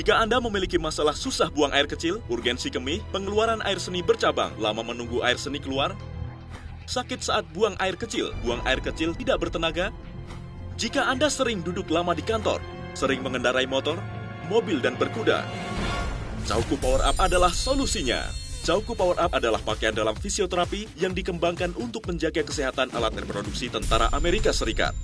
Jika Anda memiliki masalah susah buang air kecil, urgensi kemih, pengeluaran air seni bercabang, lama menunggu air seni keluar, sakit saat buang air kecil tidak bertenaga, jika Anda sering duduk lama di kantor, sering mengendarai motor, mobil dan berkuda, Cauku Power Up adalah solusinya. Cauku Power Up adalah pakaian dalam fisioterapi yang dikembangkan untuk menjaga kesehatan alat reproduksi tentara Amerika Serikat.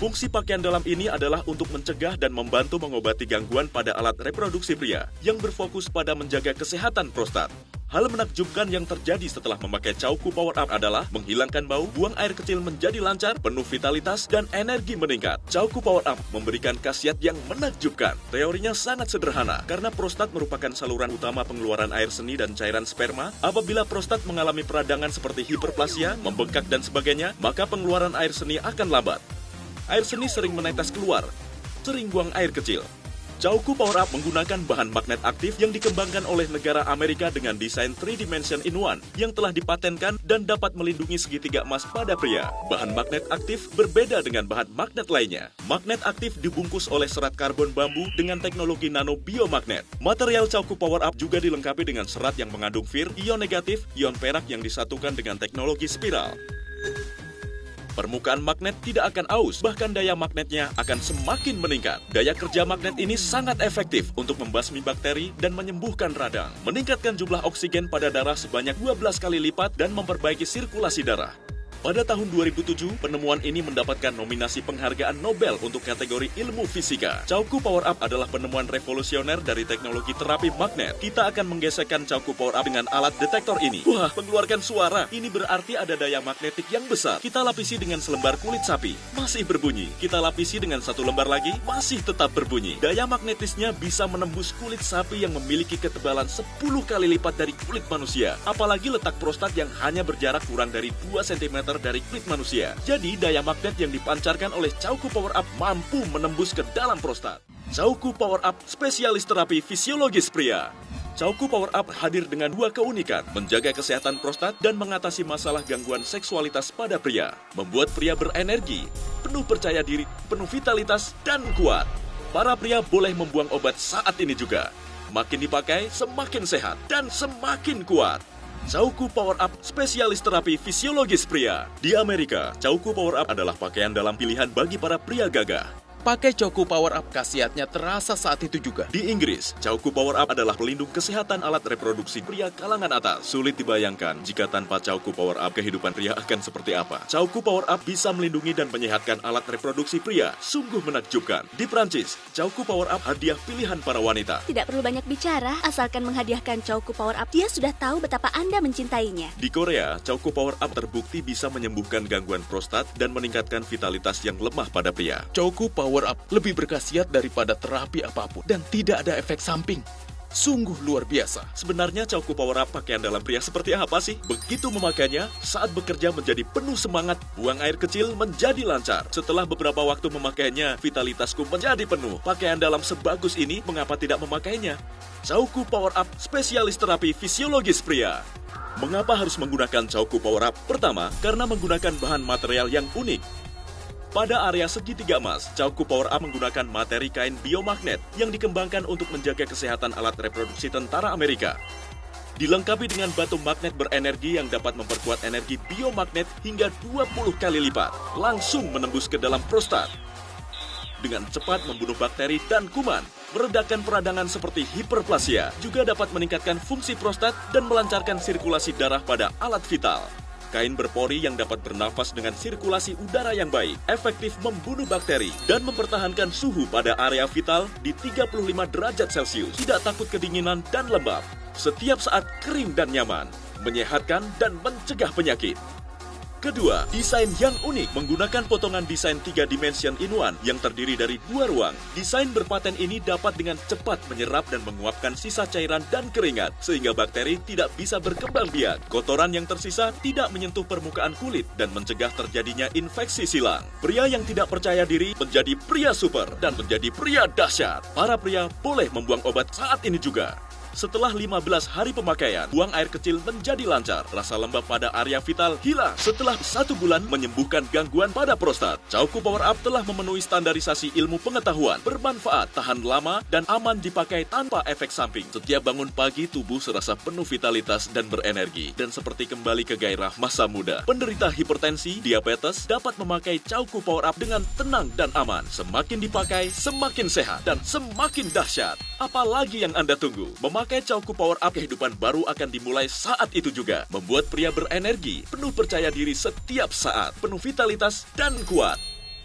Fungsi pakaian dalam ini adalah untuk mencegah dan membantu mengobati gangguan pada alat reproduksi pria yang berfokus pada menjaga kesehatan prostat. Hal menakjubkan yang terjadi setelah memakai Cauku Power Up adalah menghilangkan bau, buang air kecil menjadi lancar, penuh vitalitas, dan energi meningkat. Cauku Power Up memberikan khasiat yang menakjubkan. Teorinya sangat sederhana, karena prostat merupakan saluran utama pengeluaran air seni dan cairan sperma. Apabila prostat mengalami peradangan seperti hiperplasia, membengkak, dan sebagainya, maka pengeluaran air seni akan lambat. Air seni sering menetes keluar, sering buang air kecil. Cauku Power Up menggunakan bahan magnet aktif yang dikembangkan oleh negara Amerika dengan desain 3 Dimension in One yang telah dipatenkan dan dapat melindungi segitiga emas pada pria. Bahan magnet aktif berbeda dengan bahan magnet lainnya. Magnet aktif dibungkus oleh serat karbon bambu dengan teknologi nano biomagnet. Material Cauku Power Up juga dilengkapi dengan serat yang mengandung fir, ion negatif, ion perak yang disatukan dengan teknologi spiral. Permukaan magnet tidak akan aus, bahkan daya magnetnya akan semakin meningkat. Daya kerja magnet ini sangat efektif untuk membasmi bakteri dan menyembuhkan radang, meningkatkan jumlah oksigen pada darah sebanyak 12 kali lipat dan memperbaiki sirkulasi darah. Pada tahun 2007, penemuan ini mendapatkan nominasi penghargaan Nobel untuk kategori ilmu fisika. Cauku Power Up adalah penemuan revolusioner dari teknologi terapi magnet. Kita akan menggesekkan Cauku Power Up dengan alat detektor ini. Wah, mengeluarkan suara. Ini berarti ada daya magnetik yang besar. Kita lapisi dengan selembar kulit sapi. Masih berbunyi. Kita lapisi dengan satu lembar lagi. Masih tetap berbunyi. Daya magnetisnya bisa menembus kulit sapi yang memiliki ketebalan 10 kali lipat dari kulit manusia. Apalagi letak prostat yang hanya berjarak kurang dari 2 cm dari kulit manusia. Jadi daya magnet yang dipancarkan oleh Cauku Power Up mampu menembus ke dalam prostat. Cauku Power Up spesialis terapi fisiologis pria. Cauku Power Up hadir dengan 2 keunikan, menjaga kesehatan prostat dan mengatasi masalah gangguan seksualitas pada pria. Membuat pria berenergi, penuh percaya diri, penuh vitalitas, dan kuat. Para pria boleh membuang obat saat ini juga. Makin dipakai, semakin sehat dan semakin kuat. Cauku Power Up spesialis terapi fisiologis pria. Di Amerika, Cauku Power Up adalah pakaian dalam pilihan bagi para pria gagah. Pakai Cauku Power Up, khasiatnya terasa saat itu juga. Di Inggris, Cauku Power Up adalah pelindung kesehatan alat reproduksi pria kalangan atas. Sulit dibayangkan jika tanpa Cauku Power Up kehidupan pria akan seperti apa. Cauku Power Up bisa melindungi dan menyehatkan alat reproduksi pria. Sungguh menakjubkan. Di Prancis, Cauku Power Up hadiah pilihan para wanita. Tidak perlu banyak bicara, asalkan menghadiahkan Cauku Power Up, dia sudah tahu betapa Anda mencintainya. Di Korea, Cauku Power Up terbukti bisa menyembuhkan gangguan prostat dan meningkatkan vitalitas yang lemah pada pria. Cauku Power Up lebih berkhasiat daripada terapi apapun dan tidak ada efek samping. Sungguh luar biasa. Sebenarnya Cauku Power Up pakaian dalam pria seperti apa sih? Begitu memakainya, saat bekerja menjadi penuh semangat, buang air kecil menjadi lancar. Setelah beberapa waktu memakainya, vitalitasku menjadi penuh. Pakaian dalam sebagus ini, mengapa tidak memakainya? Cauku Power Up spesialis terapi fisiologis pria. Mengapa harus menggunakan Cauku Power Up? Pertama, karena menggunakan bahan material yang unik. Pada area segitiga emas, Cauku Power Up menggunakan materi kain biomagnet yang dikembangkan untuk menjaga kesehatan alat reproduksi tentara Amerika. Dilengkapi dengan batu magnet berenergi yang dapat memperkuat energi biomagnet hingga 20 kali lipat, langsung menembus ke dalam prostat. Dengan cepat membunuh bakteri dan kuman, meredakan peradangan seperti hiperplasia, juga dapat meningkatkan fungsi prostat dan melancarkan sirkulasi darah pada alat vital. Kain berpori yang dapat bernafas dengan sirkulasi udara yang baik, efektif membunuh bakteri dan mempertahankan suhu pada area vital di 35 derajat Celcius. Tidak takut kedinginan dan lembab. Setiap saat kering dan nyaman, menyehatkan dan mencegah penyakit. Kedua, desain yang unik menggunakan potongan desain 3 Dimension in One yang terdiri dari 2 ruang. Desain berpaten ini dapat dengan cepat menyerap dan menguapkan sisa cairan dan keringat, sehingga bakteri tidak bisa berkembang biak. Kotoran yang tersisa tidak menyentuh permukaan kulit dan mencegah terjadinya infeksi silang. Pria yang tidak percaya diri menjadi pria super dan menjadi pria dahsyat. Para pria boleh membuang obat saat ini juga. Setelah 15 hari pemakaian, buang air kecil menjadi lancar. Rasa lembab pada area vital hilang. Setelah 1 bulan menyembuhkan gangguan pada prostat. Cauku Power Up telah memenuhi standarisasi ilmu pengetahuan, bermanfaat, tahan lama, dan aman dipakai tanpa efek samping. Setiap bangun pagi, tubuh serasa penuh vitalitas dan berenergi. Dan seperti kembali ke gairah masa muda. Penderita hipertensi, diabetes, dapat memakai Cauku Power Up dengan tenang dan aman. Semakin dipakai, semakin sehat, dan semakin dahsyat. Apalagi yang Anda tunggu? Memakai Cauku Power Up, kehidupan baru akan dimulai saat itu juga. Membuat pria berenergi, penuh percaya diri setiap saat, penuh vitalitas dan kuat.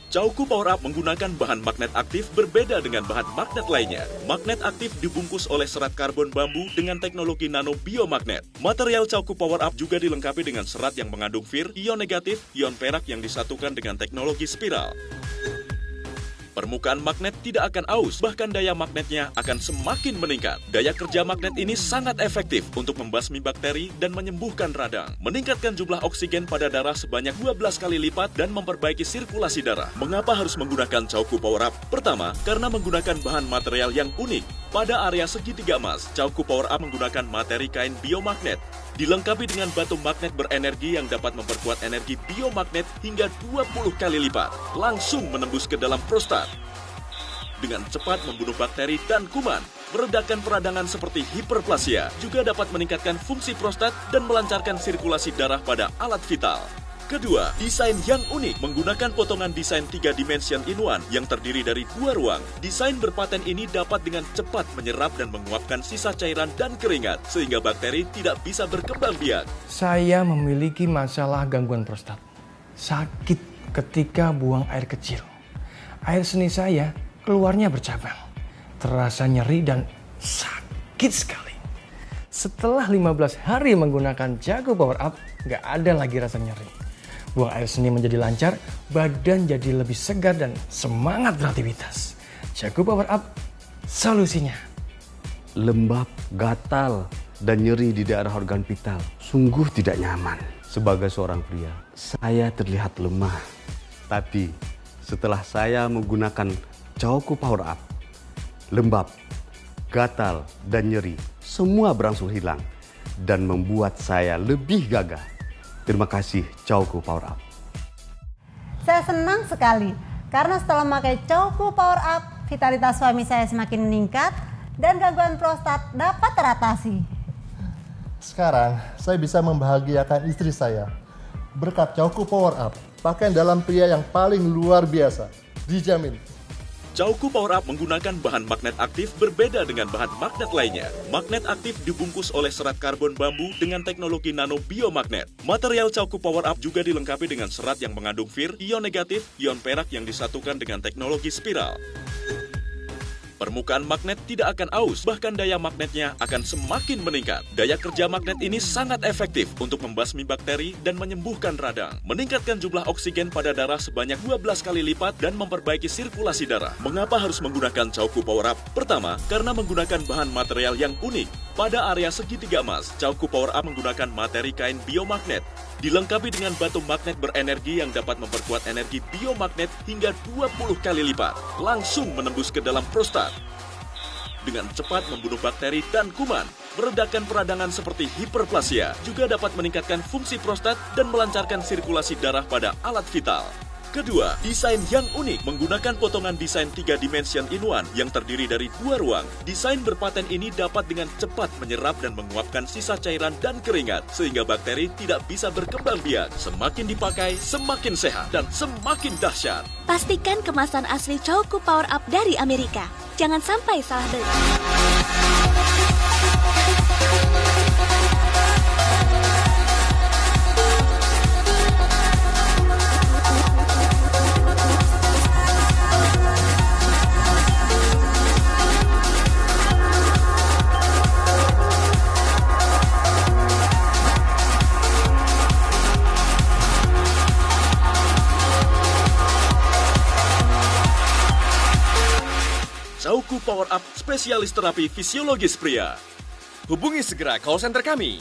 Cauku Power Up menggunakan bahan magnet aktif berbeda dengan bahan magnet lainnya. Magnet aktif dibungkus oleh serat karbon bambu dengan teknologi nano biomagnet. Material Cauku Power Up juga dilengkapi dengan serat yang mengandung fir, ion negatif, ion perak yang disatukan dengan teknologi spiral. Permukaan magnet tidak akan aus, bahkan daya magnetnya akan semakin meningkat. Daya kerja magnet ini sangat efektif untuk membasmi bakteri dan menyembuhkan radang. Meningkatkan jumlah oksigen pada darah sebanyak 12 kali lipat dan memperbaiki sirkulasi darah. Mengapa harus menggunakan Cauku Power Up? Pertama, karena menggunakan bahan material yang unik. Pada area segitiga emas, Cauku Power Up menggunakan materi kain biomagnet. Dilengkapi dengan batu magnet berenergi yang dapat memperkuat energi biomagnet hingga 20 kali lipat. Langsung menembus ke dalam prostat. Dengan cepat membunuh bakteri dan kuman. Meredakan peradangan seperti hiperplasia. Juga dapat meningkatkan fungsi prostat dan melancarkan sirkulasi darah pada alat vital. Kedua, desain yang unik menggunakan potongan desain 3 dimension in-one yang terdiri dari 2 ruang. Desain berpaten ini dapat dengan cepat menyerap dan menguapkan sisa cairan dan keringat sehingga bakteri tidak bisa berkembang biak. Saya memiliki masalah gangguan prostat. Sakit ketika buang air kecil. Air seni saya keluarnya bercabang. Terasa nyeri dan sakit sekali. Setelah 15 hari menggunakan Cauku Power Up, nggak ada lagi rasa nyeri. Buang air seni menjadi lancar, badan jadi lebih segar dan semangat beraktivitas. Cauku Power Up, solusinya. Lembab, gatal, dan nyeri di daerah organ vital. Sungguh tidak nyaman. Sebagai seorang pria, saya terlihat lemah. Tapi setelah saya menggunakan Cauku Power Up, lembab, gatal, dan nyeri semua berangsur hilang dan membuat saya lebih gagah. Terima kasih Cauku Power Up. Saya senang sekali karena setelah memakai Cauku Power Up, vitalitas suami saya semakin meningkat dan gangguan prostat dapat teratasi. Sekarang saya bisa membahagiakan istri saya. Berkat Cauku Power Up, pakaian dalam pria yang paling luar biasa. Dijamin. Cauku Power Up menggunakan bahan magnet aktif berbeda dengan bahan magnet lainnya. Magnet aktif dibungkus oleh serat karbon bambu dengan teknologi nano biomagnet. Material Cauku Power Up juga dilengkapi dengan serat yang mengandung fir, ion negatif, ion perak yang disatukan dengan teknologi spiral. Permukaan magnet tidak akan aus, bahkan daya magnetnya akan semakin meningkat. Daya kerja magnet ini sangat efektif untuk membasmi bakteri dan menyembuhkan radang. Meningkatkan jumlah oksigen pada darah sebanyak 12 kali lipat dan memperbaiki sirkulasi darah. Mengapa harus menggunakan Cauku Power Up? Pertama, karena menggunakan bahan material yang unik. Pada area segitiga emas, Cauku Power Up menggunakan materi kain biomagnet. Dilengkapi dengan batu magnet berenergi yang dapat memperkuat energi biomagnet hingga 20 kali lipat. Langsung menembus ke dalam prostat. Dengan cepat membunuh bakteri dan kuman. Meredakan peradangan seperti hiperplasia. Juga dapat meningkatkan fungsi prostat dan melancarkan sirkulasi darah pada alat vital. Kedua, desain yang unik menggunakan potongan desain 3 dimension in-one yang terdiri dari 2 ruang. Desain berpaten ini dapat dengan cepat menyerap dan menguapkan sisa cairan dan keringat sehingga bakteri tidak bisa berkembang biak. Semakin dipakai, semakin sehat dan semakin dahsyat. Pastikan kemasan asli Cauku Power Up dari Amerika. Jangan sampai salah beli. Cauku Power Up, spesialis terapi fisiologis pria. Hubungi segera call center kami